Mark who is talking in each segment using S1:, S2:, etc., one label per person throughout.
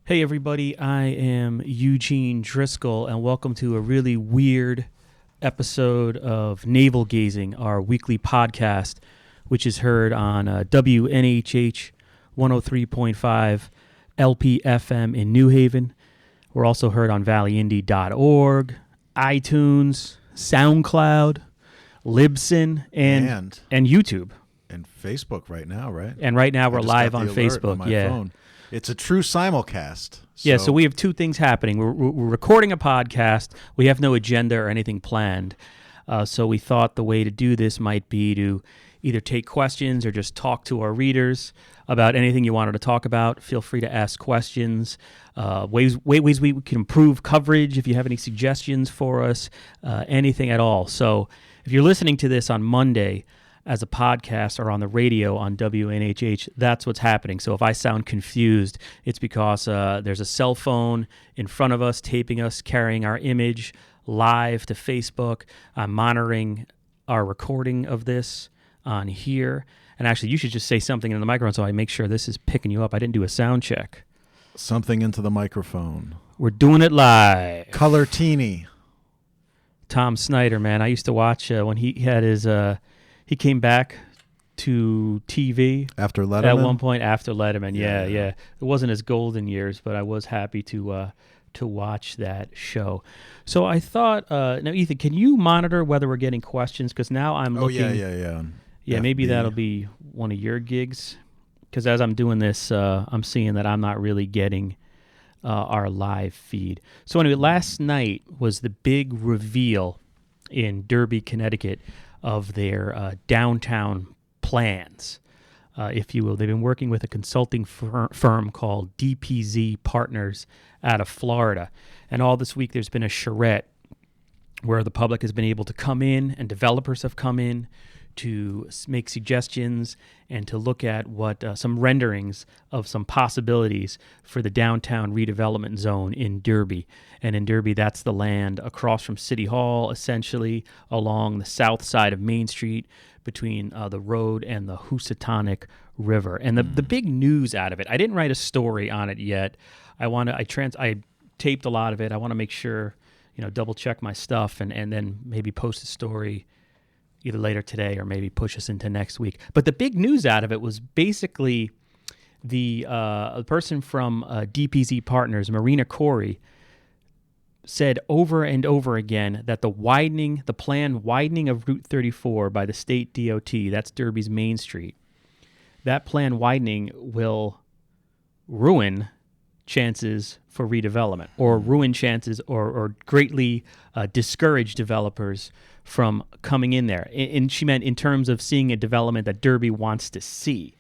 S1: Hey everybody, I am Eugene Driscoll, and welcome to a really weird episode of Navel Gazing, our weekly podcast, which is heard on WNHH 103.5 LPFM in New Haven. We're also heard on valleyindy.org, iTunes, SoundCloud, Libsyn, and YouTube.
S2: And Facebook right now, right?
S1: And right now we're live on Facebook.
S2: On my phone. It's a true simulcast.
S1: So we have two things happening. We're recording a podcast. We have no agenda or anything planned. So we thought the way to do this might be to either take questions or just talk to our readers about anything you wanted to talk about. Feel free to ask questions, ways we can improve coverage if you have any suggestions for us, anything at all. So if you're listening to this on Monday as a podcast or on the radio on WNHH, that's what's happening. So if I sound confused, it's because there's a cell phone in front of us taping us, carrying our image live to Facebook. I'm monitoring our recording of this on here. And actually, you should just say something in the microphone so I make sure this is picking you up. I didn't do a sound check.
S2: Something into the microphone.
S1: We're doing it live.
S2: Color teeny.
S1: Tom Snyder, man. I used to watch when he had his... He came back to TV
S2: after Letterman.
S1: At one point after Letterman. Yeah. It wasn't his golden years, but I was happy to watch that show. So I thought, now Ethan, can you monitor whether we're getting questions? Because now I'm looking. Yeah. Maybe that'll be one of your gigs. Because as I'm doing this, I'm seeing that I'm not really getting our live feed. So anyway, last night was the big reveal in Derby, Connecticut, of their downtown plans, if you will. They've been working with a consulting firm called DPZ Partners out of Florida. And all this week there's been a charrette where the public has been able to come in and developers have come in to make suggestions and to look at what some renderings of some possibilities for the downtown redevelopment zone in Derby. And in Derby, that's the land across from City Hall, essentially along the south side of Main Street between the road and the Housatonic River. And the big news out of it, I didn't write a story on it yet. I taped a lot of it. I want to make sure, double check my stuff and then maybe post a story either later today or maybe push us into next week. But the big news out of it was basically the person from DPZ Partners, Marina Corey, said over and over again that the planned widening of Route 34 by the state DOT, that's Derby's Main Street, that planned widening will ruin chances for redevelopment or ruin chances or greatly discourage developers from coming in there. And she meant in terms of seeing a development that Derby wants to see.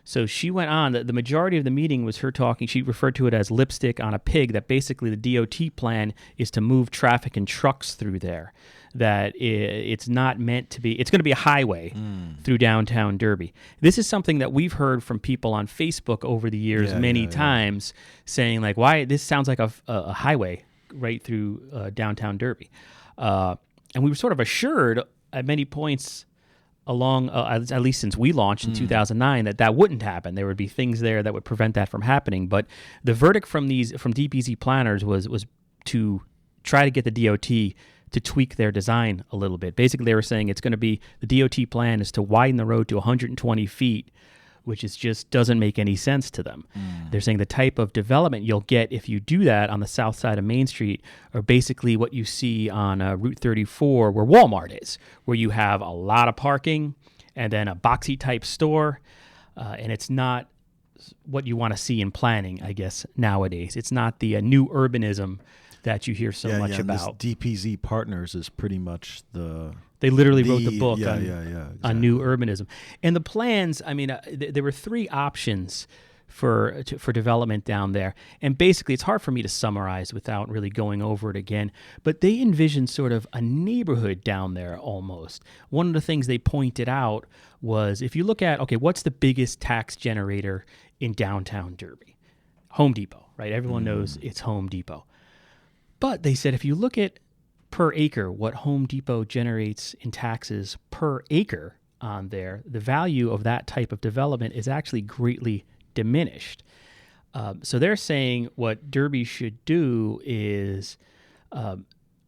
S1: So she went on, the majority of the meeting was her talking, she referred to it as lipstick on a pig, that basically the DOT plan is to move traffic and trucks through there, that it's not meant to be, it's going to be a highway through downtown Derby. This is something that we've heard from people on Facebook over the years many times, saying like, why, this sounds like a highway right through downtown Derby. And we were sort of assured at many points along, at least since we launched in 2009, that wouldn't happen. There would be things there that would prevent that from happening. But the verdict from DPZ planners was to try to get the DOT to tweak their design a little bit. Basically, they were saying it's going to be, the DOT plan is to widen the road to 120 feet, which is just doesn't make any sense to them. They're saying the type of development you'll get if you do that on the south side of Main Street are basically what you see on Route 34 where Walmart is, where you have a lot of parking and then a boxy type store, and it's not what you want to see in planning, I guess, nowadays. It's not the new urbanism that you hear so much about.
S2: This DPZ Partners is pretty much
S1: They literally wrote the book
S2: exactly.
S1: on new urbanism. And the plans, I mean, there were three options for development down there. And basically, it's hard for me to summarize without really going over it again. But they envisioned sort of a neighborhood down there almost. One of the things they pointed out was, if you look at, okay, what's the biggest tax generator in downtown Derby? Home Depot, right? Everyone knows it's Home Depot. But they said if you look at per acre, what Home Depot generates in taxes per acre on there, the value of that type of development is actually greatly diminished. So they're saying what Derby should do is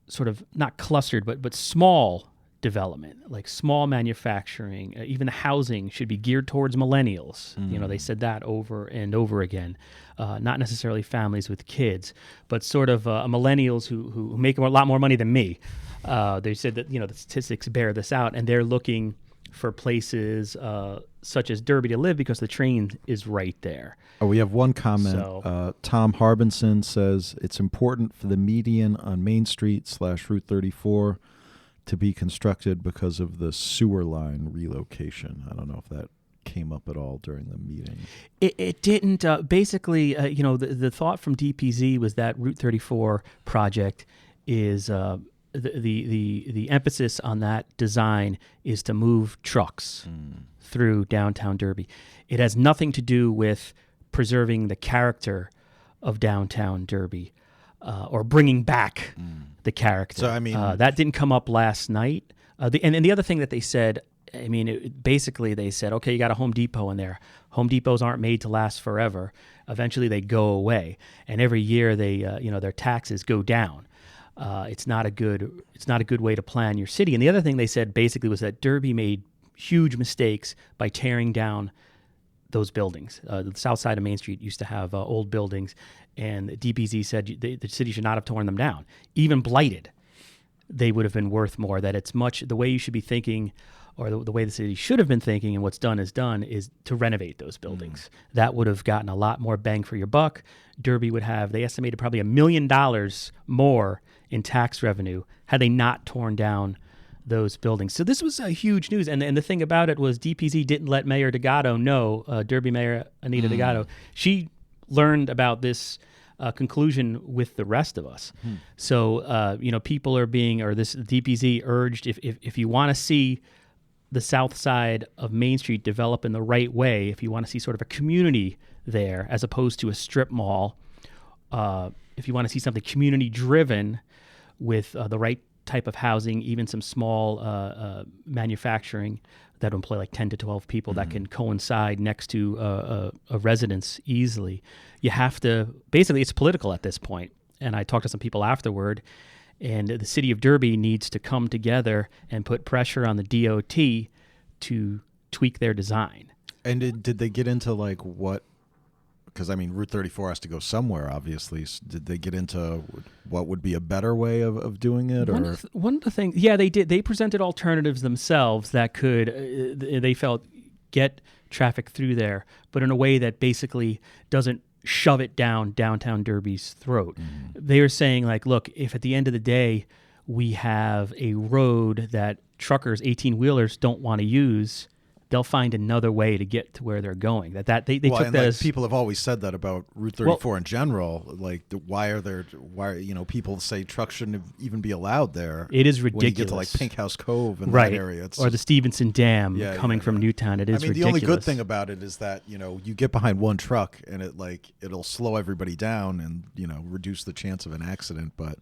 S1: sort of not clustered, but small development, like small manufacturing. Even the housing should be geared towards millennials. They said that over and over again. Not necessarily families with kids, but sort of millennials who make a lot more money than me. They said that the statistics bear this out, and they're looking for places such as Derby to live because the train is right there.
S2: Oh, we have one comment.
S1: So-
S2: Tom Harbinson says it's important for the median on Main Street / Route 34 to be constructed because of the sewer line relocation. I don't know if that came up at all during the meeting.
S1: It didn't. Basically, the thought from DPZ was that Route 34 project is the emphasis on that design is to move trucks through downtown Derby. It has nothing to do with preserving the character of downtown Derby or bringing back the character.
S2: So, I mean,
S1: that didn't come up last night. And the other thing that they said, basically they said, okay, you got a Home Depot in there. Home Depots aren't made to last forever. Eventually they go away, and every year they, their taxes go down. It's not a good way to plan your city. And the other thing they said basically was that Derby made huge mistakes by tearing down those buildings. The south side of Main Street used to have old buildings, and DPZ said the city should not have torn them down. Even blighted, they would have been worth more. That it's much the way you should be thinking, or the way the city should have been thinking, and what's done is to renovate those buildings. That would have gotten a lot more bang for your buck. Derby would have, they estimated, probably $1 million more in tax revenue had they not torn down those buildings. So this was a huge news. And the thing about it was DPZ didn't let Mayor Delgado know, Derby Mayor Anita Delgado. She learned about this conclusion with the rest of us. So, people are being, or this DPZ urged, if you want to see the south side of Main Street develop in the right way, if you want to see sort of a community there as opposed to a strip mall, if you want to see something community driven with the right type of housing, even some small manufacturing that will employ like 10 to 12 people that can coincide next to a residence easily. You have to, basically it's political at this point. And I talked to some people afterward, and the city of Derby needs to come together and put pressure on the DOT to tweak their design.
S2: And did they get into like what? Because Route 34 has to go somewhere, obviously. Did they get into what would be a better way of doing it?
S1: One of the things, yeah, they did. They presented alternatives themselves that could, they felt, get traffic through there, but in a way that basically doesn't shove it down downtown Derby's throat. They were saying, like, look, if at the end of the day we have a road that truckers, 18-wheelers don't want to use, they'll find another way to get to where they're going. They took that as,
S2: people have always said that about Route 34 in general. Like, why people say trucks shouldn't even be allowed there.
S1: It is ridiculous.
S2: When you get to like Pink House Cove and that area,
S1: or the Stevenson Dam coming from Newtown. It is ridiculous.
S2: The only good thing about it is that you get behind one truck and it'll slow everybody down and reduce the chance of an accident. But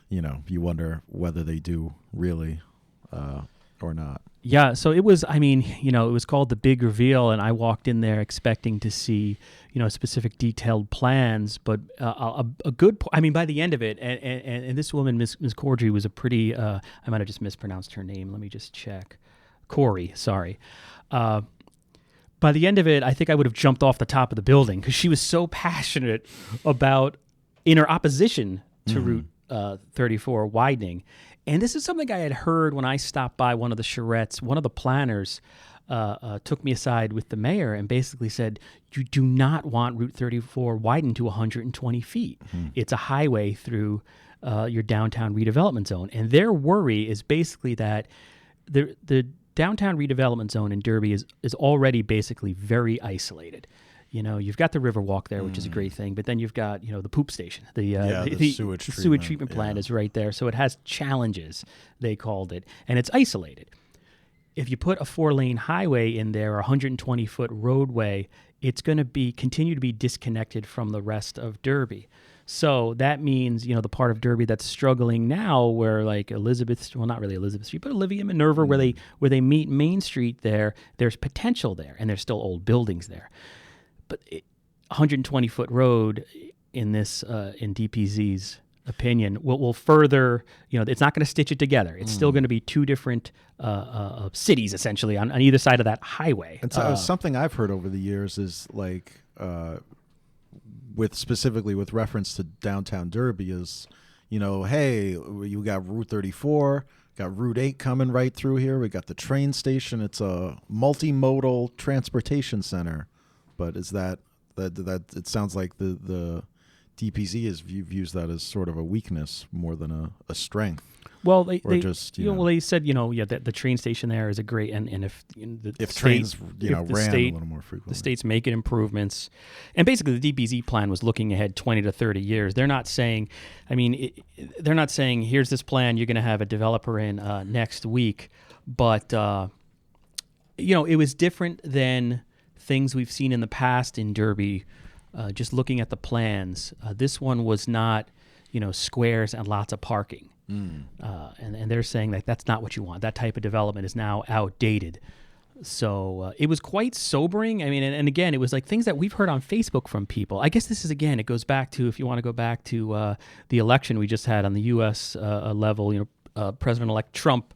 S2: you wonder whether they do really or not.
S1: Yeah, so it was, it was called the big reveal, and I walked in there expecting to see, specific detailed plans, but a good, by the end of it, and this woman, Ms. Cordry, was a pretty, I might have just mispronounced her name. Let me just check. Corey, sorry. By the end of it, I think I would have jumped off the top of the building because she was so passionate about, in her opposition to Route 34 widening. And this is something I had heard when I stopped by one of the charrettes. One of the planners took me aside with the mayor and basically said, you do not want Route 34 widened to 120 feet. It's a highway through your downtown redevelopment zone. And their worry is basically that the downtown redevelopment zone in Derby is already basically very isolated. You've got the Riverwalk there, which is a great thing, but then you've got, the poop station. The sewage treatment plant is right there. So it has challenges, they called it, and it's isolated. If you put a 4-lane highway in there, a 120-foot roadway, it's going to continue to be disconnected from the rest of Derby. So that means, the part of Derby that's struggling now, where like not really Elizabeth Street, but Olivia Minerva, where they meet Main Street there's potential there, and there's still old buildings there. But 120-foot road in this in DPZ's opinion will further, it's not going to stitch it together. It's still going to be two different cities essentially on either side of that highway.
S2: And so something I've heard over the years is like specifically with reference to downtown Derby is, hey, you got Route 34, got Route 8 coming right through here. We got the train station. It's a multimodal transportation center. But is that it sounds like the DPZ views that as sort of a weakness more than a strength.
S1: Well, they said that the train station there is a great and if
S2: trains ran a little more frequently,
S1: the state's making improvements, and basically the DPZ plan was looking ahead 20 to 30 years. They're not saying, they're not saying here's this plan you're going to have a developer in next week, but it was different than things we've seen in the past in Derby. Just looking at the plans, this one was not squares and lots of parking. And they're saying that that's not what you want. That type of development is now outdated. So it was quite sobering. And again, it was like things that we've heard on Facebook from people. I guess this is, again, it goes back to, if you want to go back to the election we just had on the U.S. Level, President-elect Trump.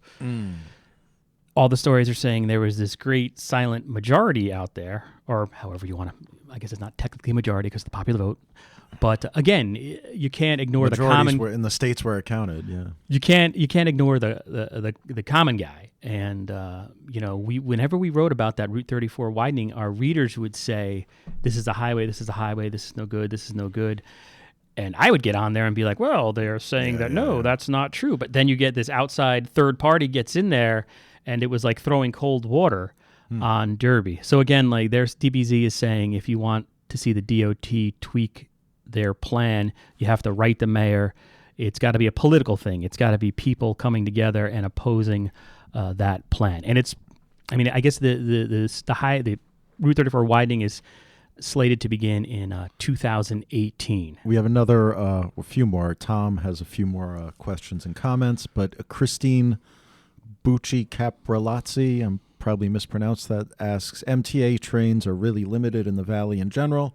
S1: All the stories are saying there was this great silent majority out there, or however you want to, I guess it's not technically a majority because of the popular vote. But again, you can't ignore the common.
S2: Were in the states where it counted. Yeah,
S1: you can't ignore the common guy. And whenever we wrote about that Route 34 widening, our readers would say, "This is a highway. This is a highway. This is no good. This is no good." And I would get on there and be like, "Well, they're saying that's not true." But then you get this outside third party gets in there, and it was like throwing cold water on Derby. So again, like there's DBZ is saying, if you want to see the DOT tweak their plan, you have to write the mayor. It's got to be a political thing. It's got to be people coming together and opposing that plan. And it's, I guess the Route 34 widening is slated to begin in 2018.
S2: We have a few more. Tom has a few more questions and comments, but Christine Bucci Capralazzi, I'm probably mispronounced that, asks, MTA trains are really limited in the valley in general.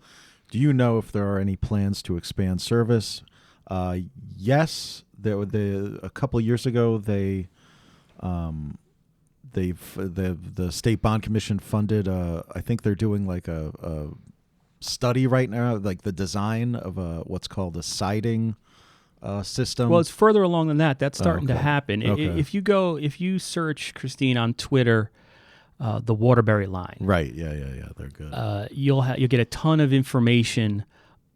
S2: Do you know if there are any plans to expand service? Yes, a couple of years ago, the State Bond Commission funded. I think they're doing like a study right now, like the design of what's called a siding system.
S1: Well, it's further along than that. That's starting to happen.
S2: Okay.
S1: If you search, Christine, on Twitter, the Waterbury line.
S2: Right. Yeah. They're good.
S1: You'll get a ton of information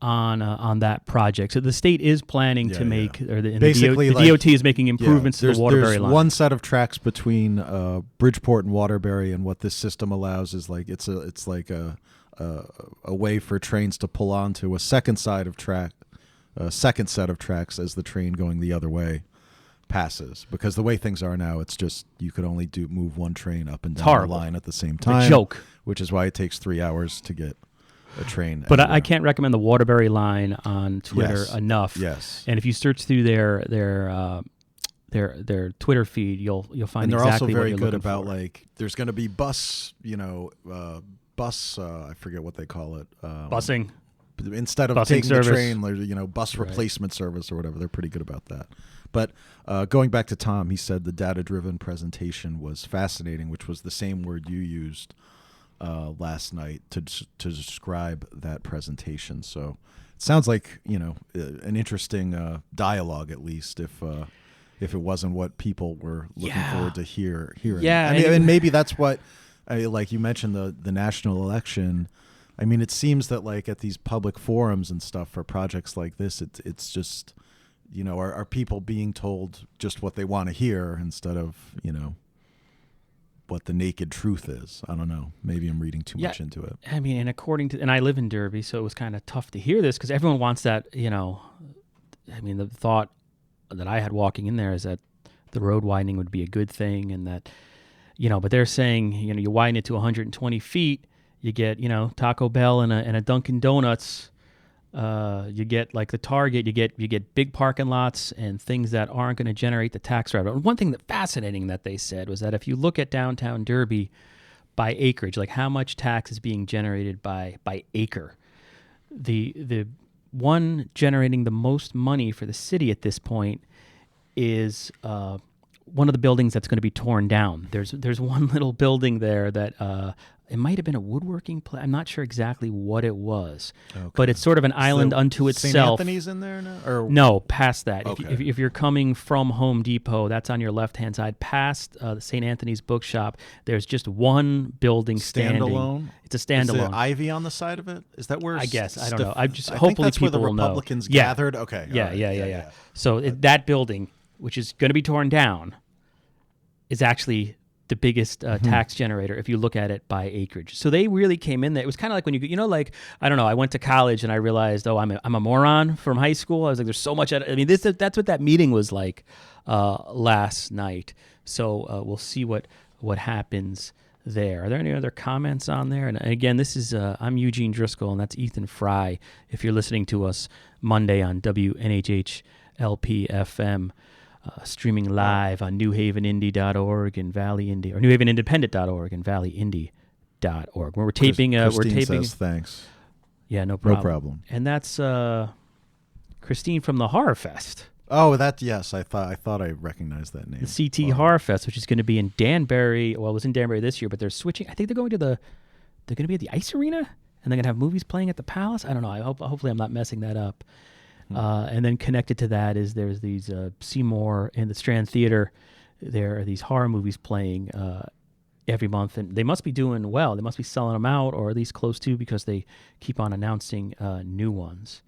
S1: on that project. So the state is planning to make, or the DOT is making improvements to the Waterbury line.
S2: There's one set of tracks between Bridgeport and Waterbury, and what this system allows is like it's like a way for trains to pull onto a second set of tracks as the train going the other way passes. Because the way things are now, it's just you could only move one train up and down the line at the same time.
S1: A joke.
S2: Which is why it takes 3 hours to get a train.
S1: But I can't recommend the Waterbury line on Twitter enough.
S2: Yes.
S1: And if you search through their Twitter feed, you'll find exactly what you're looking for. And they're also very good
S2: about like there's going to be bus, I forget what they call it.
S1: Busing.
S2: Instead of taking the train, bus replacement service or whatever. They're pretty good about that. But going back to Tom, he said the data-driven presentation was fascinating, which was the same word you used last night to describe that presentation. So it sounds like an interesting dialogue, at least if it wasn't what people were looking forward to hearing.
S1: Yeah,
S2: and maybe that's what, like you mentioned the national election. I mean, it seems that like at these public forums and stuff for projects like this, it's just, are people being told just what they want to hear instead of, what the naked truth is? I don't know. Maybe I'm reading too much into it.
S1: I mean, and I live in Derby, so it was kind of tough to hear this because everyone wants that, the thought that I had walking in there is that the road widening would be a good thing and that, but they're saying, you widen it to 120 feet, you get, Taco Bell and a Dunkin' Donuts. You get like the Target. You get big parking lots and things that aren't going to generate the tax revenue. One thing fascinating that they said was that if you look at downtown Derby by acreage, like how much tax is being generated by acre, the one generating the most money for the city at this point is one of the buildings that's going to be torn down. There's one little building there that it might have been a woodworking place. I'm not sure exactly what it was, but it's sort of an island unto itself.
S2: St. Anthony's in there now? Or?
S1: No, past that.
S2: Okay.
S1: If you're coming from Home Depot, that's on your left-hand side. Past the St. Anthony's bookshop, there's just one building standing.
S2: Standalone?
S1: It's a standalone.
S2: Is it ivy on the side of it? Is that where?
S1: I guess. I don't know. I just
S2: think
S1: hopefully
S2: that's where
S1: people
S2: the
S1: will know.
S2: Republicans gathered. Okay.
S1: Yeah,
S2: all right.
S1: yeah. So that building, which is going to be torn down, is actually the biggest tax generator if you look at it by acreage. So they really came in there. It was kind of like when like, I don't know, I went to college and I realized, I'm a moron from high school. I was like, there's so much. I mean, that's what that meeting was like last night. So we'll see what happens there. Are there any other comments on there? And again, this is I'm Eugene Driscoll, and that's Ethan Fry. If you're listening to us Monday on WNHH LP FM. Streaming live on newhavenindy.org and Valley Indy, or newhavenindependent.org and valleyindy.org. Where we're taping.
S2: Christine says thanks.
S1: Yeah, no problem.
S2: No problem.
S1: And that's Christine from the Horror Fest.
S2: Oh, yes. I thought I recognized that name.
S1: The CT Horror Fest, which is going to be in Danbury. Well, it was in Danbury this year, but they're switching. I think they're going to they're going to be at the Ice Arena, and they're going to have movies playing at the Palace. I don't know. Hopefully I'm not messing that up. And then connected to that is there's these Seymour and the Strand Theater. There are these horror movies playing every month, and they must be doing well. They must be selling them out, or at least close to, because they keep on announcing new ones.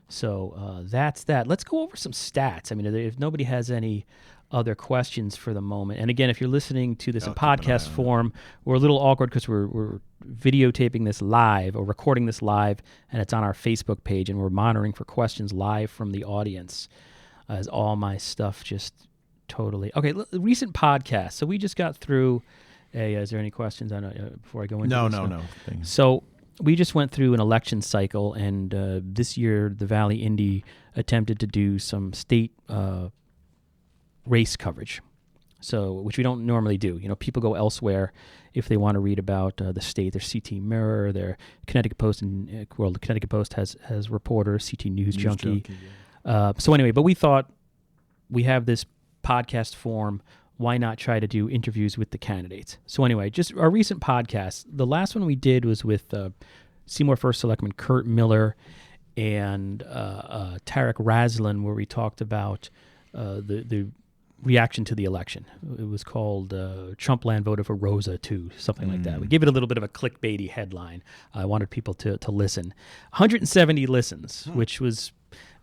S1: So that's that. Let's go over some stats. I mean, if nobody has any other questions for the moment. And again, if you're listening to this in podcast form, we're a little awkward because we're videotaping this live or recording this live, and it's on our Facebook page, and we're monitoring for questions live from the audience as all my stuff just totally... Okay, recent podcasts. So we just got through is there any questions on before I go into this?
S2: No.
S1: So we just went through an election cycle, and this year the Valley Indy attempted to do some state race coverage, which we don't normally do. People go elsewhere if they want to read about the state. There's CT Mirror, their Connecticut Post, and the Connecticut Post has reporters, CT News Junkie. So anyway, but we thought we have this podcast form. Why not try to do interviews with the candidates? So anyway, just our recent podcast. The last one we did was with Seymour First Selectman Kurt Miller and Tarek Razlan, where we talked about the reaction to the election. It was called Trumpland voted for Rosa too, something like that. We gave it a little bit of a clickbaity headline. I wanted people to listen. 170 listens, which was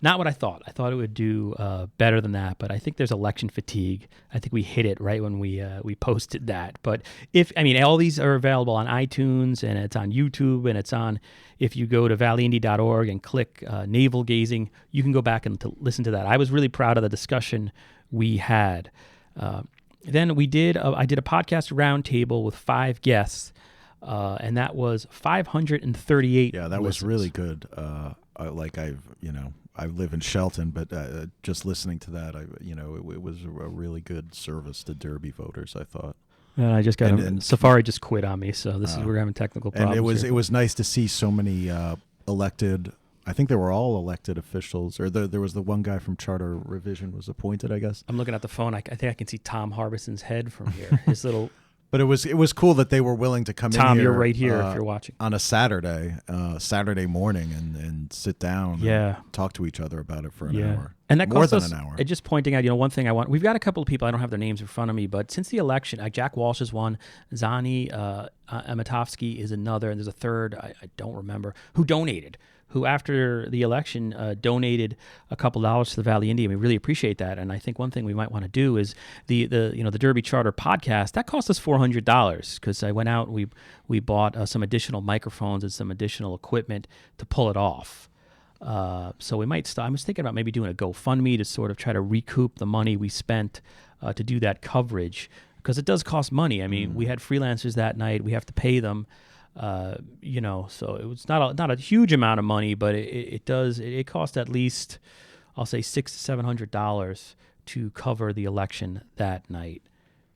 S1: not what I thought. I thought it would do better than that, but I think there's election fatigue. I think we hit it right when we posted that. But all these are available on iTunes, and it's on YouTube, and it's on, if you go to valleyindy.org and click navel gazing, you can go back and listen to that. I was really proud of the discussion we had. Then I did a podcast roundtable with 5 guests, and that was 538.
S2: Yeah, that
S1: listens.
S2: was really good. I live in Shelton, but just listening to that, it was a really good service to Derby voters, I thought.
S1: And I just got Safari just quit on me, so this is we're having technical problems.
S2: And it was nice to see so many elected. I think they were all elected officials, or there was the one guy from Charter Revision was appointed, I guess.
S1: I'm looking at the phone. I think I can see Tom Harbison's head from here. His little.
S2: But it was cool that they were willing to come in here.
S1: Tom, you're right here if you're watching.
S2: On a Saturday morning and sit down and talk to each other about it for an hour.
S1: And that
S2: more than
S1: us,
S2: an hour.
S1: Just pointing out, one thing we've got a couple of people, I don't have their names in front of me, but since the election, Jack Walsh is one, Zani Amatovsky is another, and there's a third, I don't remember, who donated. Who after the election donated a couple dollars to the Valley Indy. We really appreciate that. And I think one thing we might want to do is the Derby Charter podcast, that cost us $400 because I went out and we bought some additional microphones and some additional equipment to pull it off. So we might I was thinking about maybe doing a GoFundMe to sort of try to recoup the money we spent to do that coverage, because it does cost money. I mean, we had freelancers that night. We have to pay them. So it was not a huge amount of money, but it cost at least, I'll say $600 to $700 to cover the election that night.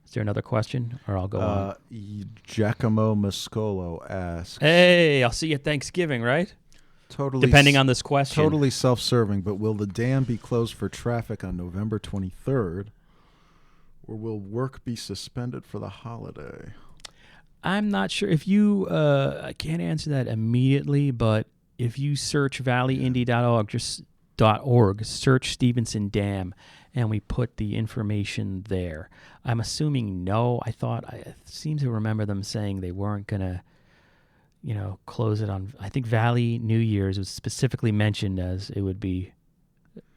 S1: Is there another question, or I'll go on?
S2: Giacomo Mascolo asks.
S1: Hey, I'll see you at Thanksgiving, right?
S2: Totally.
S1: depending on this question.
S2: Totally self-serving, but will the dam be closed for traffic on November 23rd, or will work be suspended for the holiday?
S1: I'm not sure if you. I can't answer that immediately, but if you search valleyindy.org, just .org, search Stevenson Dam, and we put the information there. I'm assuming no. I seem to remember them saying they weren't gonna, close it on. I think Valley New Year's was specifically mentioned as it would be.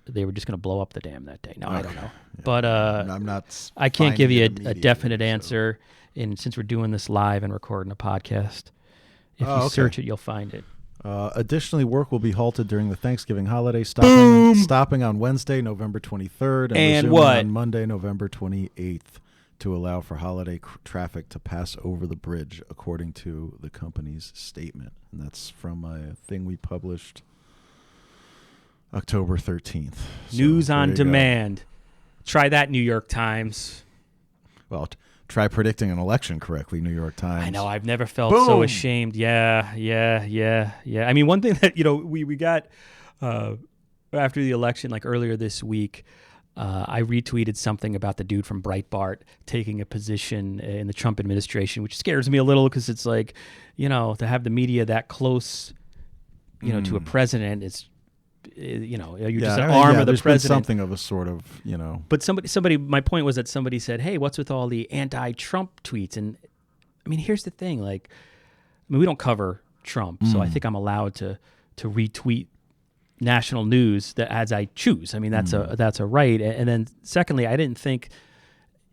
S1: They were just going to blow up the dam that day. No, I don't know. Yeah. But
S2: I'm not.
S1: I can't give you a definite answer. And since we're doing this live and recording a podcast, if you search it, you'll find it.
S2: Additionally, work will be halted during the Thanksgiving holiday, stopping on Wednesday, November 23rd, and resuming on Monday, November 28th, to allow for holiday traffic to pass over the bridge, according to the company's statement. And that's from a thing we published October 13th.
S1: News on demand. Try that, New York Times.
S2: Well, try predicting an election correctly, New York Times.
S1: I know. I've never felt so ashamed. Yeah. I mean, one thing that, we got after the election, like earlier this week, I retweeted something about the dude from Breitbart taking a position in the Trump administration, which scares me a little because it's like, to have the media that close, to a president, it's, you're just an arm of the president.
S2: Been something of a sort of,
S1: But somebody, my point was that somebody said, hey, what's with all the anti-Trump tweets? And I mean, here's the thing, we don't cover Trump, so I think I'm allowed to retweet national news that as I choose. I mean, that's a right. And then secondly, I didn't think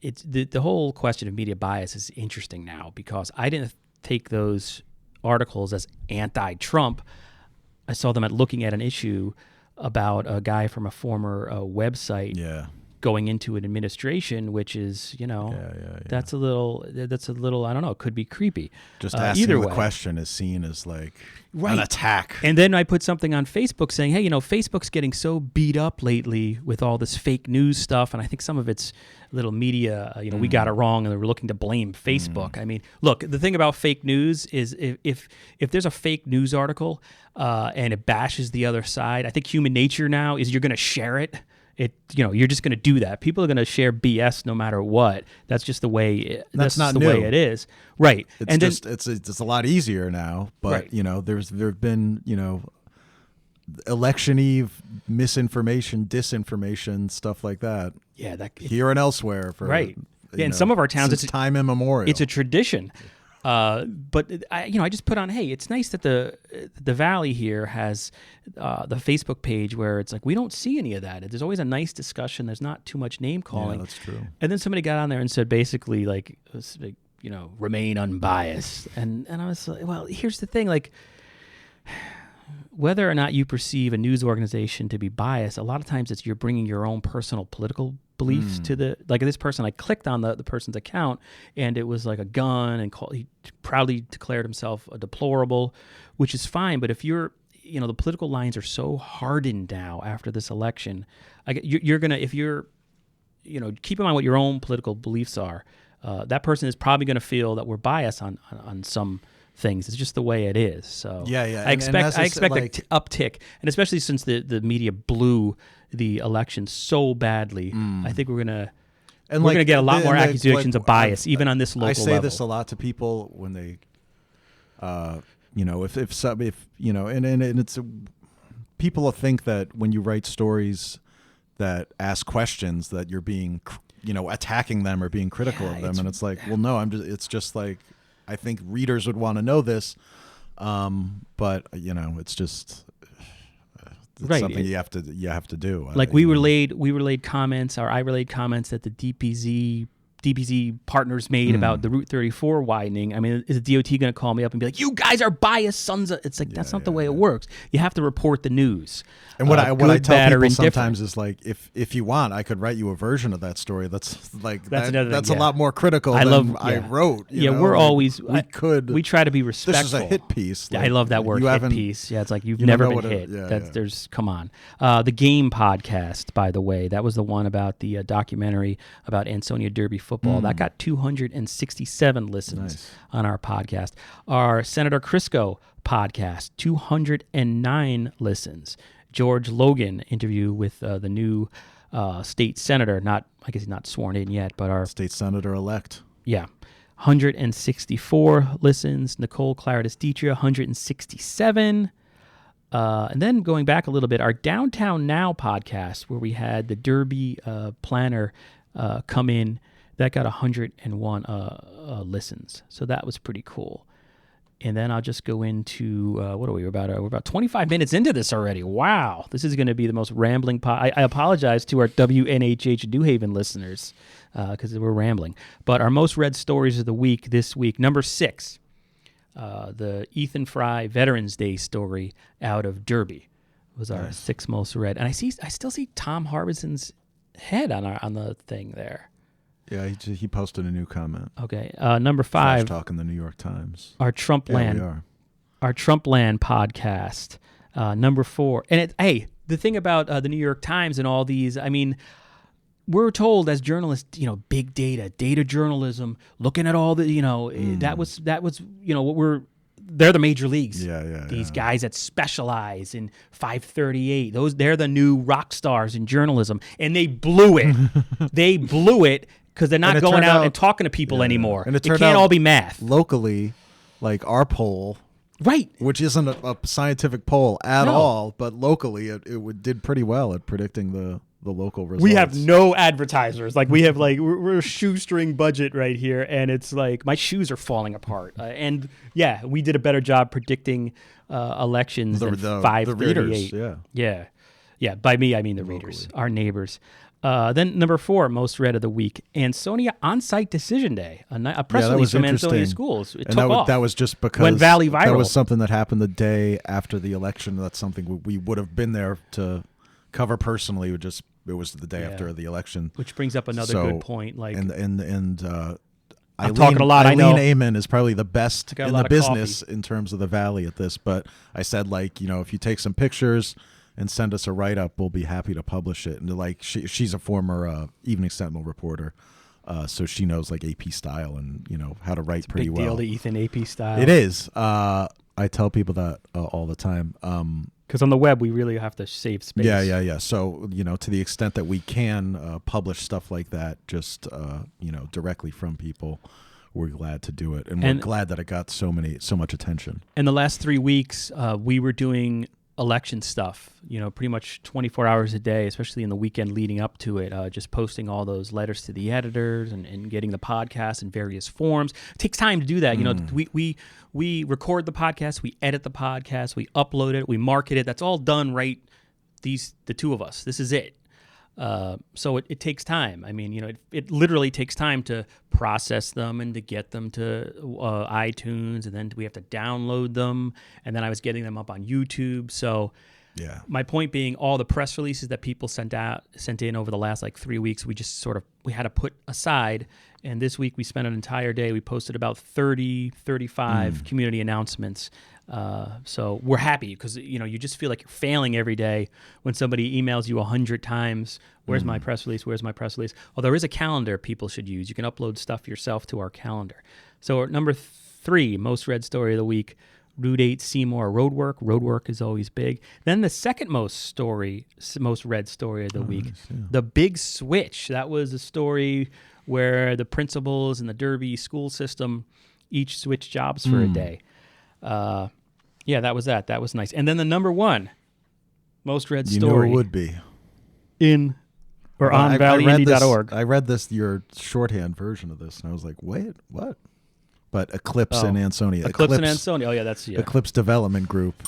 S1: it's the whole question of media bias is interesting now because I didn't take those articles as anti-Trump. I saw them looking at an issue about a guy from a former website going into an administration, which is, that's a little, I don't know, it could be creepy.
S2: Just asking the question is seen as like an attack.
S1: And then I put something on Facebook saying, hey, Facebook's getting so beat up lately with all this fake news stuff. And I think some of it's little media, we got it wrong and we're looking to blame Facebook. I mean, look, the thing about fake news is if there's a fake news article and it bashes the other side, I think human nature now is you're going to share it. You're just going to do that. People are going to share BS no matter what. That's just the way. That's not the way it is, right?
S2: It's a lot easier now. But there've been election eve misinformation, disinformation, stuff like that.
S1: Yeah,
S2: here and elsewhere for
S1: in some of our towns,
S2: it's time immemorial.
S1: It's a tradition. But I just put on, hey, it's nice that the Valley here has the Facebook page where it's like we don't see any of that. There's always a nice discussion. There's not too much name calling.
S2: Yeah, that's true.
S1: And then somebody got on there and said basically remain unbiased. And I was like, well, here's the thing, whether or not you perceive a news organization to be biased, a lot of times it's you're bringing your own personal political beliefs to this person. I clicked on the person's account and it was like a gun and he proudly declared himself a deplorable, which is fine. But if you're, the political lines are so hardened now after this election, you're going to, if you're, keep in mind what your own political beliefs are, that person is probably going to feel that we're biased on some things. It's just the way it is. So I expect an uptick, and especially since the media blew the election so badly, I think we're gonna get a lot more accusations of bias, even on this local level.
S2: I say this a lot to people when they, and it's people think that when you write stories that ask questions that you're being, attacking them or being critical of them, and it's like, well, no, it's just like. I think readers would want to know this, but it's just something you have to do.
S1: We relayed comments, or I relayed comments that the DPZ partners made about the Route 34 widening. I mean, is the DOT going to call me up and be like, "You guys are biased sons of..." It's like that's not the way it works. You have to report the news.
S2: And what I tell people sometimes is like, if you want, I could write you a version of that story. That's a lot more critical I wrote. We try to be respectful. This is a hit piece.
S1: I love that word, hit piece. Yeah, it's like you've never been hit. Come on. The Game podcast, by the way, that was the one about the documentary about Ansonia Derby football. That got 267 listens on our podcast. Our Senator Crisco podcast, 209 listens. George Logan interview with the new state senator, I guess he's not sworn in yet, but our
S2: state senator-elect.
S1: Yeah. 164 listens. Nicole Claridis Dietrich, 167. And then going back a little bit, our Downtown Now podcast, where we had the Derby planner come in, that got 101 listens. So that was pretty cool. And then I'll just go into, what are we? We're about 25 minutes into this already. Wow. This is going to be the most rambling I apologize to our WNHH New Haven listeners because we're rambling. But our most read stories of the week this week, number 6, the Ethan Fry Veterans Day story out of Derby was our 6th most read. And I still see Tom Harbison's head on the thing there.
S2: Yeah, he posted a new comment.
S1: Okay, number 5.
S2: Trash talk in the New York Times.
S1: Our Trumpland podcast. Number 4, and the thing about the New York Times and all these, I mean, we're told as journalists, big data journalism, looking at all the, that was, what they're the major leagues. These guys that specialize in 538. They're the new rock stars in journalism, and they blew it. They blew it. Because they're not going out and talking to people anymore. And it can't all be math.
S2: Locally, like our poll,
S1: right,
S2: which isn't a scientific poll at all, but locally it did pretty well at predicting the local results.
S1: We have no advertisers. Like we have we're a shoestring budget right here, and it's like my shoes are falling apart. And we did a better job predicting elections than 538.
S2: The readers,
S1: yeah. By me, I mean the readers, our neighbors. Then number 4, most read of the week, Ansonia On-Site Decision Day, a press release from Ansonia Schools. It took off.
S2: That was just because
S1: went Valley viral.
S2: That was something that happened the day after the election. That's something we would have been there to cover personally. It was the day after the election.
S1: Which brings up another good point.
S2: I'm
S1: talking a lot. I know.
S2: Eileen is probably the best in the business in terms of the Valley at this. But I said, if you take some pictures and send us a write-up, we'll be happy to publish it. And she's a former Evening Sentinel reporter, so she knows AP style and how to write pretty well.
S1: Big deal to Ethan, AP style.
S2: It is. I tell people that all the time.
S1: Because on the web we really have to save space.
S2: Yeah. So to the extent that we can publish stuff like that, just directly from people, we're glad to do it, and we're glad that it got so much attention.
S1: In the last 3 weeks, we were doing election stuff, pretty much 24 hours a day, especially in the weekend leading up to it, just posting all those letters to the editors and getting the podcast in various forms. It takes time to do that. We record the podcast, we edit the podcast, we upload it, we market it. That's all done right. The 2 of us, this is it. So it takes time. I mean, it literally takes time to process them and to get them to iTunes, and then we have to download them, and then I was getting them up on YouTube. So my point being, all the press releases that people sent in over the last 3 weeks, we had to put aside. And this week we spent an entire day. We posted about 35 community announcements. So we're happy because, you just feel like you're failing every day when somebody emails you 100 times, where's my press release? Where's my press release? Well, there is a calendar people should use. You can upload stuff yourself to our calendar. So number 3, most read story of the week, Route 8 Seymour roadwork. Roadwork is always big. Then the second most read story of the week, the big switch. That was a story where the principals in the Derby school system each switched jobs for a day. That was that. That was nice. And then the number 1 most read story.
S2: It would be.
S1: On valleyindy.org.
S2: I read your shorthand version of this, and I was like, wait, what? But Eclipse and Ansonia.
S1: Eclipse and Ansonia. Oh, yeah, that's
S2: Eclipse Development Group.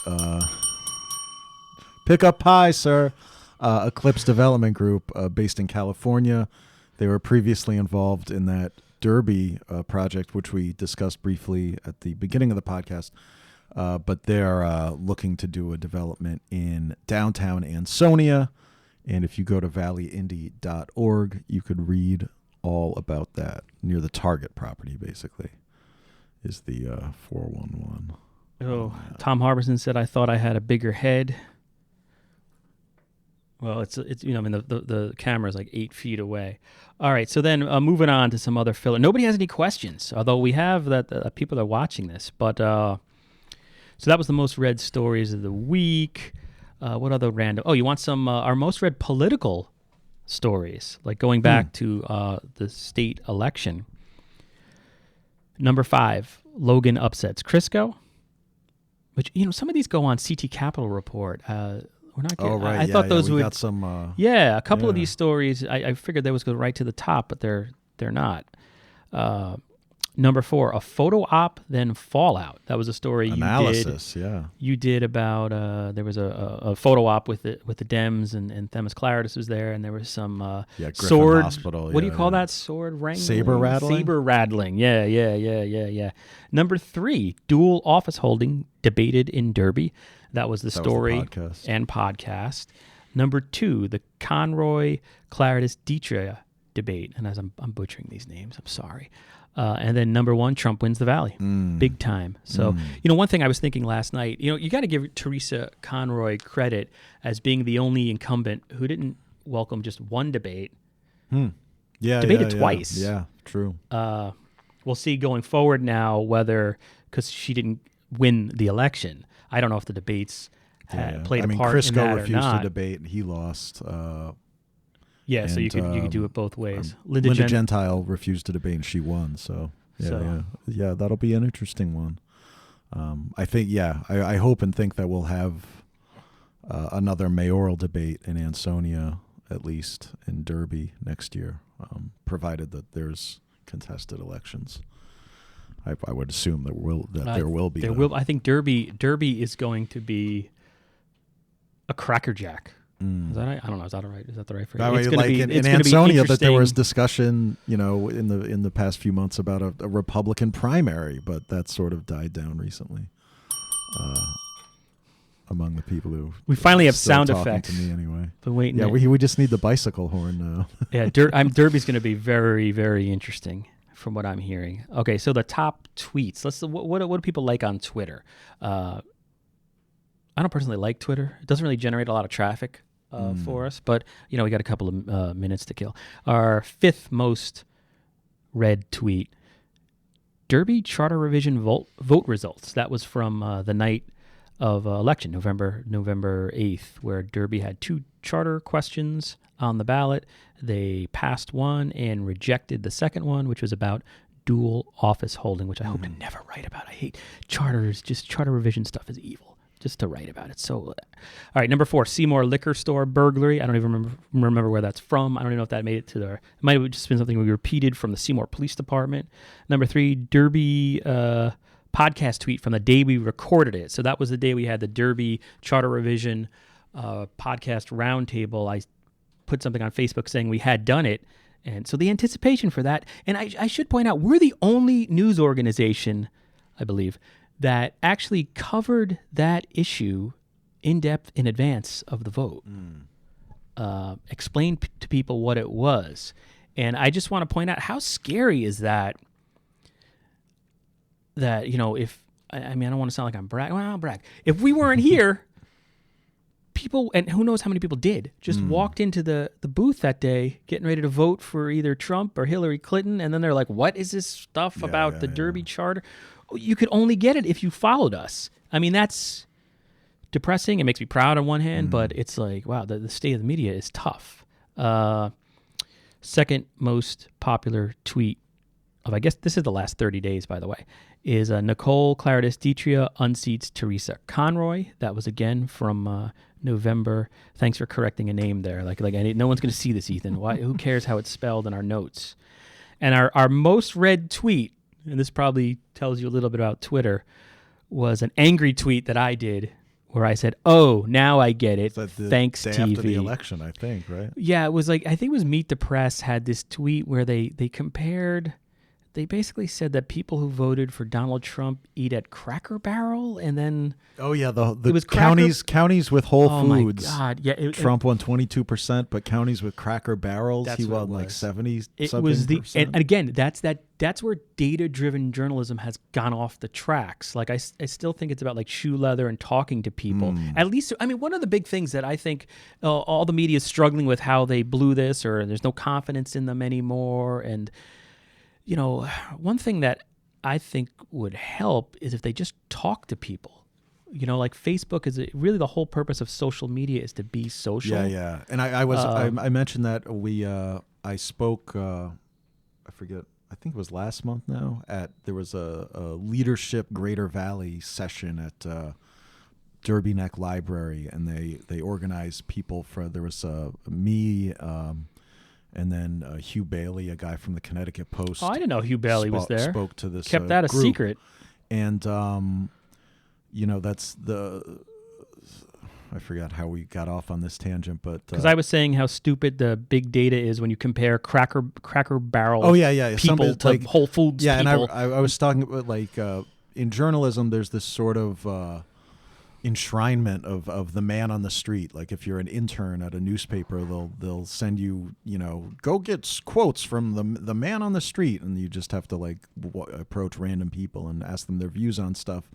S2: Pick up pie, sir. Eclipse Development Group, based in California. They were previously involved in that Derby project, which we discussed briefly at the beginning of the podcast. But they're looking to do a development in downtown Ansonia. And if you go to valleyindy.org, you could read all about that. Near the Target property, basically, is the 411.
S1: Oh, Tom Harbison said, I thought I had a bigger head. Well, it's I mean the camera's like 8 feet away. All right, so then moving on to some other filler. Nobody has any questions, although we have that people are watching this. But so that was the most read stories of the week. What other random? Oh, you want some our most read political stories, like going back to the state election. Number 5, Logan upsets Crisco, which some of these go on CT Capitol Report. We're not getting, I thought those would
S2: got some.
S1: a couple of these stories. I figured they was go right to the top, but they're not. Number 4, a photo op, then fallout. That was a story
S2: analysis.
S1: You did about there was a photo op with the Dems and Themis Claridis was there, and there was some
S2: Griffin
S1: sword.
S2: Hospital.
S1: What do you call that? Sword wrangling?
S2: Saber rattling.
S1: Saber rattling. Yeah. Number 3, dual office holding debated in Derby. That was the story and podcast. Number 2, the Conroy Claridis Dietrich debate, and as I'm butchering these names, I'm sorry. And then number 1, Trump wins the Valley, big time. So, one thing I was thinking last night, you got to give Teresa Conroy credit as being the only incumbent who didn't welcome just one debate. Debated twice.
S2: Yeah, true.
S1: We'll see going forward now whether, because she didn't win the election, I don't know if the debates played a part
S2: Crisco
S1: in that
S2: refused
S1: or not.
S2: to debate and he lost.
S1: So
S2: and,
S1: you could do it both ways.
S2: Linda Gentile refused to debate and she won. So that'll be an interesting one. I think I hope and think that we'll have another mayoral debate in Ansonia, at least in Derby next year, provided that there's contested elections. I would assume there will be.
S1: I think Derby is going to be a crackerjack. Is that right? I don't know. Is that right? Is that the right phrase?
S2: In Ansonia, that there was discussion, in the past few months about a Republican primary, but that sort of died down recently. Among the people who
S1: we finally have sound effects.
S2: To me anyway.
S1: But wait,
S2: we just need the bicycle horn now.
S1: Derby's going to be very, very interesting from what I'm hearing. Okay, so the top tweets. What do people like on Twitter? I don't personally like Twitter. It doesn't really generate a lot of traffic for us, but we got a couple of minutes to kill. Our 5th most read tweet: Derby charter revision vote results. That was from the night of election, November 8th, where Derby had 2 charter questions on the ballot. They passed one and rejected the second one, which was about dual office holding, which I hope to never write about. I hate charters. Just charter revision stuff is evil. Just to write about it. So, all right, number 4, Seymour liquor store burglary. I don't even remember where that's from. I don't even know if that made it to there. It might have just been something we repeated from the Seymour Police Department. Number 3, Derby podcast tweet from the day we recorded it. So that was the day we had the Derby charter revision podcast roundtable. I put something on Facebook saying we had done it. And so the anticipation for that, and I should point out, we're the only news organization, I believe, that actually covered that issue in depth in advance of the vote. Explained to people what it was. And I just want to point out, how scary is that, if, I don't want to sound like I'm bragging. Well, I'll brag. If we weren't here, people, and who knows how many people did, just walked into the booth that day getting ready to vote for either Trump or Hillary Clinton, and then they're like, what is this stuff about the Derby charter? You could only get it if you followed us. I mean, that's depressing. It makes me proud on one hand, but it's like, wow, the state of the media is tough. Second most popular tweet of, I guess this is the last 30 days, by the way, is Nicole Claridis Dietrich unseats Teresa Conroy. That was again from November. Thanks for correcting a name there. No one's going to see this, Ethan. Why? Who cares how it's spelled in our notes? And our most read tweet, and this probably tells you a little bit about Twitter, was an angry tweet that I did where I said, "Oh, now I get it. Thanks,
S2: day
S1: TV."
S2: After the election, I think, right?
S1: Yeah, it was I think it was Meet the Press had this tweet where they compared they basically said that people who voted for Donald Trump eat at Cracker Barrel, and then
S2: Oh yeah, the
S1: it was
S2: counties with Whole
S1: oh
S2: Foods.
S1: my God, yeah,
S2: Trump won 22%, but counties with Cracker Barrels,
S1: That's
S2: he
S1: what it
S2: won like
S1: was.
S2: 70
S1: It
S2: something
S1: was
S2: percent.
S1: and again, that's where data-driven journalism has gone off the tracks. Like I still think it's about like shoe leather and talking to people. At least, I mean, one of the big things that I think all the media is struggling with, how they blew this, or there's no confidence in them anymore. And one thing that I think would help is if they just talk to people. Like Facebook is really the whole purpose of social media is to be social.
S2: Yeah. And I mentioned that I spoke, I forget, I think it was last month now, there was a leadership Greater Valley session at Derby Neck Library, and they organized people there was me, and then Hugh Bailey, a guy from the Connecticut Post.
S1: Oh, I didn't know Hugh Bailey was there.
S2: Spoke to this
S1: Kept that a
S2: group.
S1: secret.
S2: And, that's I forgot how we got off on this tangent, but
S1: because I was saying how stupid the big data is when you compare Cracker Barrel.
S2: Oh yeah,
S1: people to
S2: like
S1: Whole Foods.
S2: Yeah,
S1: people.
S2: and I was talking about like in journalism, there's this sort of enshrinement of the man on the street. Like if you're an intern at a newspaper, they'll send you go get quotes from the man on the street, and you just have to like approach random people and ask them their views on stuff.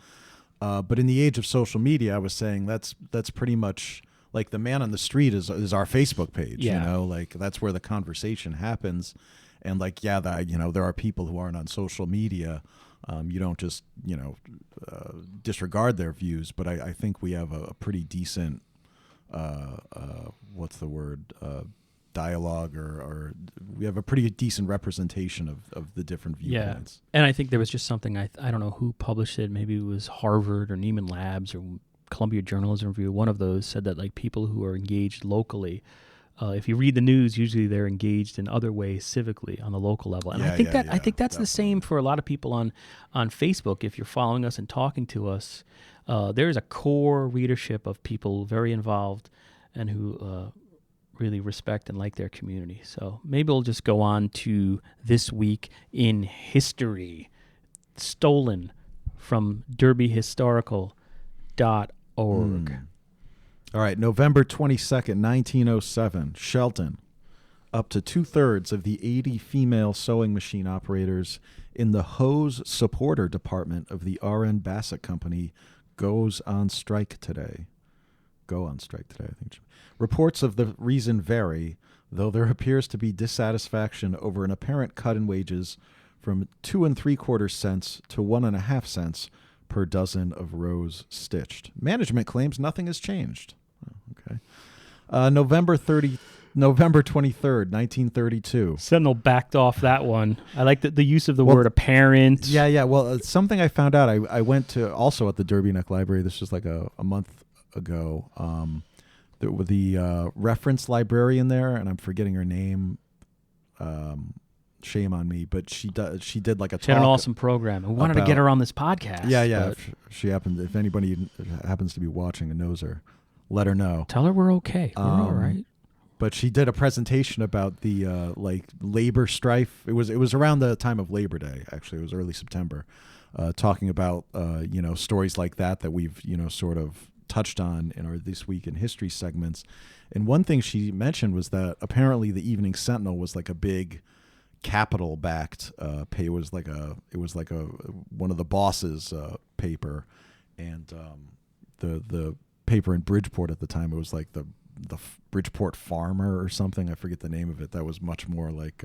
S2: But in the age of social media, I was saying that's pretty much like the man on the street is our Facebook page.
S1: Yeah.
S2: Like that's where the conversation happens. And like, yeah, there are people who aren't on social media. You don't just disregard their views, but I think we have a pretty decent what's the word, dialogue, or we have a pretty decent representation of the different viewpoints.
S1: Yeah, and I think there was just something, I don't know who published it, maybe it was Harvard or Neiman Labs or Columbia Journalism Review, one of those said that like people who are engaged locally, if you read the news, usually they're engaged in other ways civically on the local level. And I think that's definitely the same for a lot of people on Facebook. If you're following us and talking to us, there's a core readership of people very involved and who really respect and like their community. So maybe we'll just go on to This Week in History, stolen from derbyhistorical.org.
S2: All right, November 22nd, 1907, Shelton. Up to 2/3 of the 80 female sewing machine operators in the hose supporter department of the R.N. Bassett Company go on strike today, I think. Reports of the reason vary, though there appears to be dissatisfaction over an apparent cut in wages from 2 3/4 cents to 1.5 cents per dozen of rows stitched. Management claims nothing has changed. Okay. November 23rd, 1932.
S1: Sentinel backed off that one. I like the use of the word apparent.
S2: Yeah. Well, something I found out, I went to also at the Derby Neck Library. This was like a month ago. The reference librarian there, and I'm forgetting her name. Shame on me, but she did like a talk.
S1: She had an awesome program. We wanted to get her on this podcast.
S2: Yeah. She happened. If anybody happens to be watching and knows her, let her know.
S1: Tell her we're okay. We're all right.
S2: But she did a presentation about the like labor strife. It was around the time of Labor Day. Actually, it was early September. Talking about stories like that we've sort of touched on in our This Week in History segments. And one thing she mentioned was that apparently the Evening Sentinel was like a big capital backed pay. It was like a one of the bosses paper, and the paper in Bridgeport at the time, it was like the Bridgeport Farmer or something. I forget the name of it. That was much more like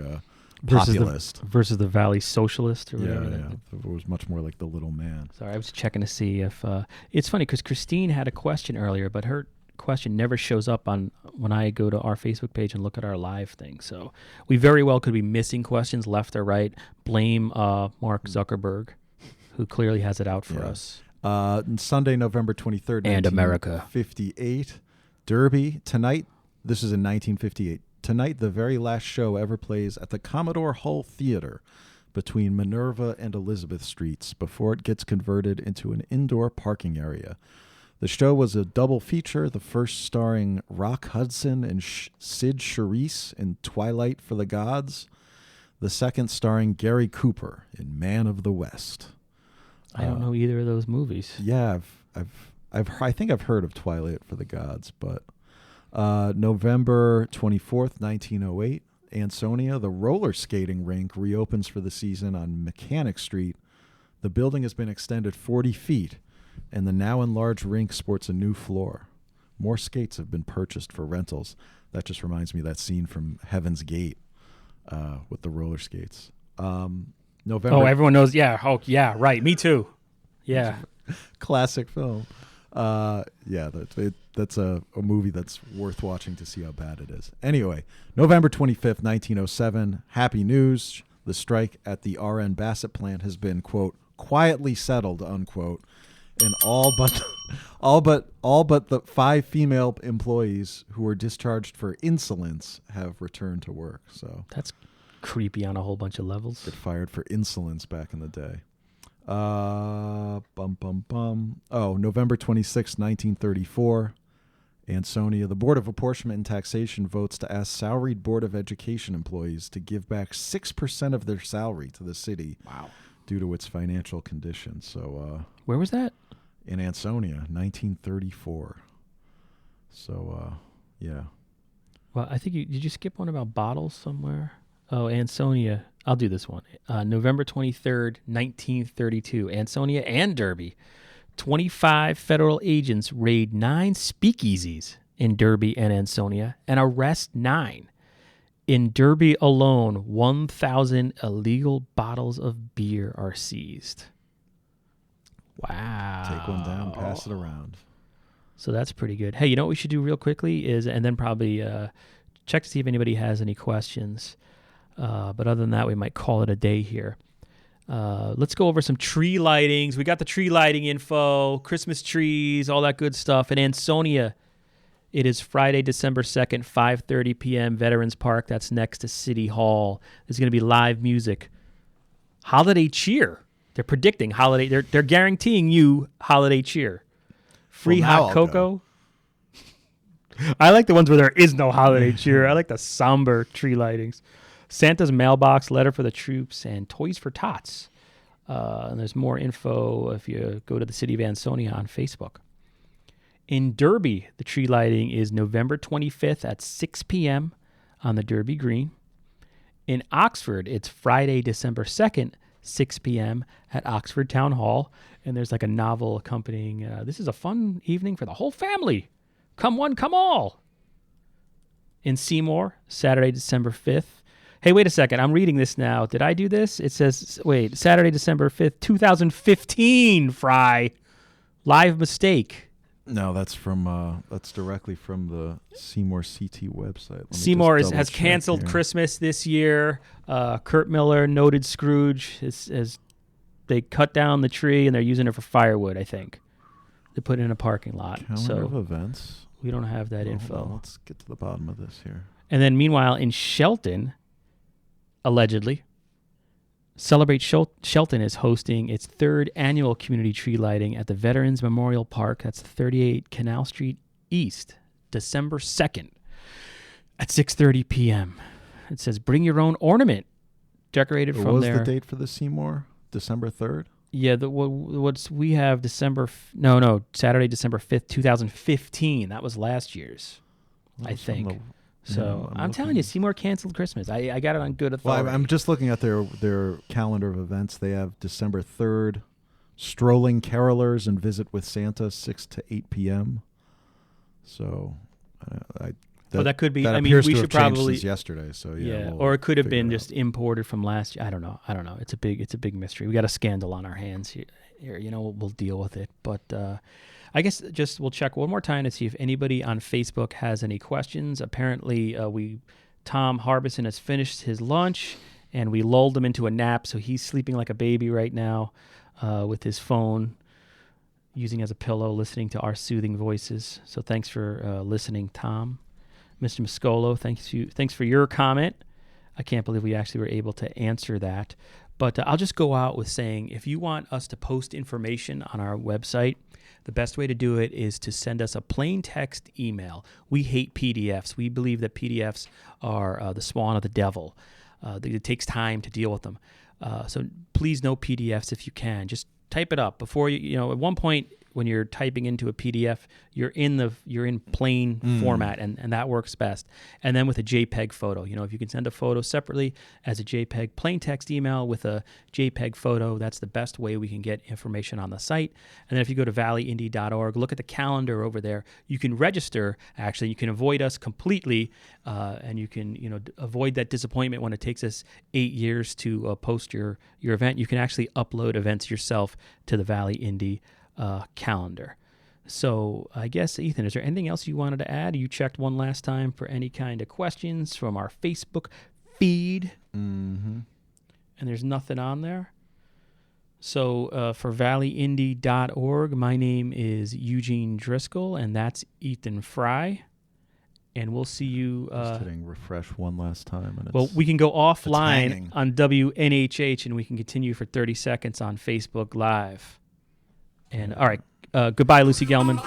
S2: populist
S1: versus the Valley Socialist or whatever.
S2: Yeah. It was much more like the Little Man.
S1: Sorry, I was checking to see if it's funny because Christine had a question earlier, but her question never shows up on when I go to our Facebook page and look at our live thing. So we very well could be missing questions left or right. Blame Mark Zuckerberg, who clearly has it out for us.
S2: Sunday, November 23rd,
S1: and America
S2: 58. Derby tonight. This is in 1958. Tonight, the very last show ever plays at the Commodore Hull Theater between Minerva and Elizabeth Streets before it gets converted into an indoor parking area. The show was a double feature, the first starring Rock Hudson and Sid Charisse in Twilight for the Gods. The second starring Gary Cooper in Man of the West.
S1: I don't know either of those movies.
S2: Yeah, I think I've heard of Twilight for the Gods, but November 24th, 1908, Ansonia, the roller skating rink reopens for the season on Mechanic Street. The building has been extended 40 feet, and the now enlarged rink sports a new floor. More skates have been purchased for rentals. That just reminds me of that scene from Heaven's Gate with the roller skates. November.
S1: Oh, everyone knows. Yeah. Oh, yeah. Right. Me too. Yeah.
S2: Classic film. That's a movie that's worth watching to see how bad it is. Anyway, November 25th, 1907, happy news. The strike at the R.N. Bassett plant has been, quote, quietly settled, unquote, and all but the 5 female employees who were discharged for insolence have returned to work. So
S1: that's creepy on a whole bunch of levels.
S2: Get fired for insolence back in the day. Oh, November 26, 1934, Ansonia. The Board of Apportionment and Taxation votes to ask salaried Board of Education employees to give back 6% of their salary to the city.
S1: Wow.
S2: Due to its financial condition. So,
S1: where was that?
S2: In Ansonia, 1934. So, yeah.
S1: Well, I think did you skip one about bottles somewhere? Oh, Ansonia. I'll do this one. November 23rd, 1932. Ansonia and Derby. 25 federal agents raid 9 speakeasies in Derby and Ansonia and arrest 9. In Derby alone, 1,000 illegal bottles of beer are seized. Wow.
S2: Take one down, pass it around.
S1: So that's pretty good. Hey, you know what we should do real quickly is, and then probably check to see if anybody has any questions. But other than that, we might call it a day here. Let's go over some tree lightings. We got the tree lighting info, Christmas trees, all that good stuff. In Ansonia, it is Friday, December 2nd, 5:30 p.m., Veterans Park. That's next to City Hall. There's going to be live music. Holiday cheer. They're predicting holiday. They're guaranteeing you holiday cheer. Free hot cocoa. I like the ones where there is no holiday cheer. I like the somber tree lightings. Santa's mailbox, letter for the troops, and toys for tots. And there's more info if you go to the City of Ansonia on Facebook. In Derby, the tree lighting is November 25th at 6 p.m. on the Derby Green. In Oxford, it's Friday, December 2nd, 6 p.m. at Oxford Town Hall. And there's like a novel accompanying. This is a fun evening for the whole family. Come one, come all. In Seymour, Saturday, December 5th. Hey, wait a second. I'm reading this now. Did I do this? It says, Saturday, December 5th, 2015, Fry. Live mistake.
S2: No, that's directly from the Seymour CT website.
S1: Seymour has canceled Christmas this year. Kurt Miller, noted Scrooge, as they cut down the tree and they're using it for firewood, I think. They put it in a parking lot.
S2: Calendar of events.
S1: We don't have that info.
S2: Let's get to the bottom of this here.
S1: And then meanwhile, in Shelton, allegedly, Celebrate Shelton is hosting its 3rd annual community tree lighting at the Veterans Memorial Park. That's 38 Canal Street East, December 2nd at 6:30 p.m. It says, bring your own ornament, decorated from there.
S2: What was the date for the Seymour? December 3rd?
S1: Yeah, we have Saturday, December 5th, 2015. That was last year's, I think. So I'm telling you, Seymour canceled Christmas. I got it on good authority.
S2: Well, I'm just looking at their calendar of events. They have December 3rd, strolling carolers and visit with Santa, 6 to 8 p.m. So
S1: that could be.
S2: That
S1: I mean, we should probably
S2: since yesterday. So yeah,
S1: or it could have been just imported from last year. I don't know. It's a big mystery. We got a scandal on our hands here. We'll deal with it. But I guess just we'll check one more time to see if anybody on Facebook has any questions. Apparently, Tom Harbison has finished his lunch, and we lulled him into a nap, so he's sleeping like a baby right now with his phone, using as a pillow, listening to our soothing voices. So thanks for listening, Tom. Mr. Muscolo, thanks for your comment. I can't believe we actually were able to answer that. But I'll just go out with saying, if you want us to post information on our website, the best way to do it is to send us a plain text email. We hate PDFs. We believe that PDFs are the spawn of the devil. It takes time to deal with them. So please, no PDFs if you can. Just type it up before at one point when you're typing into a PDF, you're in plain format, and that works best. And then with a JPEG photo, if you can send a photo separately as a JPEG, plain text email with a JPEG photo, that's the best way we can get information on the site. And then if you go to valleyindy.org, look at the calendar over there. You can register. Actually, you can avoid us completely, and you can avoid that disappointment when it takes us 8 years to post your event. You can actually upload events yourself to the Valley Indy calendar. So I guess, Ethan, is there anything else you wanted to add? You checked one last time for any kind of questions from our Facebook feed, and there's nothing on there. So for valleyindy.org, my name is Eugene Driscoll, and that's Ethan Fry. And we'll see you.
S2: Just hitting refresh one last time. And
S1: well, we can go offline on WNHH, and we can continue for 30 seconds on Facebook Live. And all right, goodbye, Lucy Gelman.